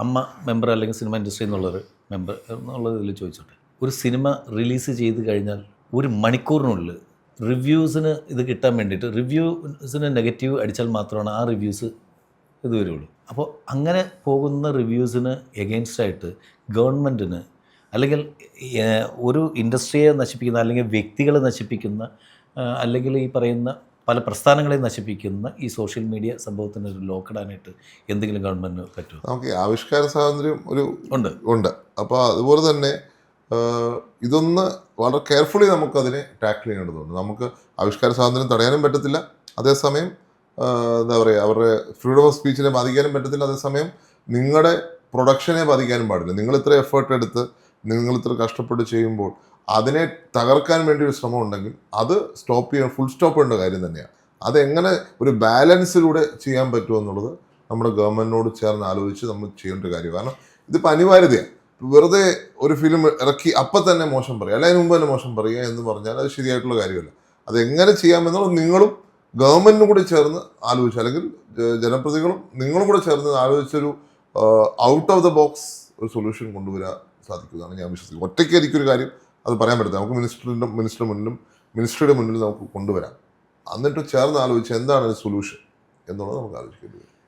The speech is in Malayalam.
അമ്മ മെമ്പർ അല്ലെങ്കിൽ സിനിമ ഇൻഡസ്ട്രി എന്നുള്ളൊരു മെമ്പർ എന്നുള്ളത് ഇതിൽ ചോദിച്ചോട്ടെ. ഒരു സിനിമ റിലീസ് ചെയ്ത് കഴിഞ്ഞാൽ ഒരു മണിക്കൂറിനുള്ളിൽ റിവ്യൂസിന് ഇത് കിട്ടാൻ വേണ്ടിയിട്ട് റിവ്യൂസിന് നെഗറ്റീവ് അടിച്ചാൽ മാത്രമാണ് ആ റിവ്യൂസ് ഇത് വരുള്ളൂ. അപ്പോൾ അങ്ങനെ പോകുന്ന റിവ്യൂസിന് എഗെയിൻസ്റ്റായിട്ട് ഗവൺമെൻറ്റിന് അല്ലെങ്കിൽ ഒരു ഇൻഡസ്ട്രിയെ നശിപ്പിക്കുന്ന അല്ലെങ്കിൽ വ്യക്തികളെ നശിപ്പിക്കുന്ന അല്ലെങ്കിൽ ഈ പറയുന്ന പല പ്രസ്ഥാനങ്ങളെ നശിപ്പിക്കുന്ന ഈ സോഷ്യൽ മീഡിയ സംഭവത്തിന് ഒരു ലോക്കിടാനായിട്ട് എന്തെങ്കിലും ഗവൺമെൻറ്റിന് പറ്റുമോ? നമുക്ക് ആവിഷ്കാര സ്വാതന്ത്ര്യം ഉണ്ട്. അപ്പോൾ അതുപോലെ തന്നെ ഇതൊന്ന് വളരെ കെയർഫുള്ളി നമുക്കതിനെ ടാക്കിൾ ചെയ്യേണ്ടതുണ്ട്. നമുക്ക് ആവിഷ്കാര സ്വാതന്ത്ര്യം തടയാനും പറ്റത്തില്ല, അതേസമയം എന്താ പറയുക, അവരുടെ ഫ്രീഡം ഓഫ് സ്പീച്ചിനെ ബാധിക്കാനും പറ്റത്തില്ല, അതേസമയം നിങ്ങളുടെ പ്രൊഡക്ഷനെ ബാധിക്കാനും പാടില്ല. നിങ്ങൾ ഇത്ര എഫേർട്ട് എടുത്ത് നിങ്ങൾ ഇത്ര കഷ്ടപ്പെട്ട് ചെയ്യുമ്പോൾ അതിനെ തകർക്കാൻ വേണ്ടി ഒരു ശ്രമം ഉണ്ടെങ്കിൽ അത് സ്റ്റോപ്പ് ചെയ്യാൻ ഫുൾ സ്റ്റോപ്പ് ചെയ്യേണ്ട കാര്യം തന്നെയാണ്. അതെങ്ങനെ ഒരു ബാലൻസിലൂടെ ചെയ്യാൻ പറ്റുമോ എന്നുള്ളത് നമ്മുടെ ഗവൺമെൻറ്റിനോട് ചേർന്ന് ആലോചിച്ച് നമ്മൾ ചെയ്യേണ്ട കാര്യം. കാരണം ഇതിപ്പോൾ അനിവാര്യതയാണ്. വെറുതെ ഒരു ഫിലിം ഇറക്കി അപ്പം തന്നെ മോശം പറയുക, അല്ലെങ്കിൽ അതിന് മുമ്പ് തന്നെ മോശം പറയുക എന്ന് പറഞ്ഞാൽ അത് ശരിയായിട്ടുള്ള കാര്യമല്ല. അതെങ്ങനെ ചെയ്യാമെന്നുള്ളത് നിങ്ങളും ഗവൺമെൻറ്റിനും കൂടി ചേർന്ന് ആലോചിച്ചു, അല്ലെങ്കിൽ ജനപ്രതിനിധികളും നിങ്ങളും കൂടെ ചേർന്ന് ആലോചിച്ചൊരു ഔട്ട് ഓഫ് ദ ബോക്സ് ഒരു സൊല്യൂഷൻ കൊണ്ടുവരാൻ സാധിക്കുന്നതാണ് ഞാൻ വിശ്വസിക്കുന്നത്. ഒറ്റയ്ക്ക് എനിക്കൊരു കാര്യം അത് പറയാൻ പറ്റില്ല. നമുക്ക് മിനിസ്ട്രിയുടെ മുന്നിൽ നമുക്ക് കൊണ്ടുവരാം. എന്നിട്ട് ചേർന്ന് ആലോചിച്ച് എന്താണ് ഒരു സൊല്യൂഷൻ എന്നുള്ളത് നമുക്ക് ആലോചിക്കേണ്ടി വരും.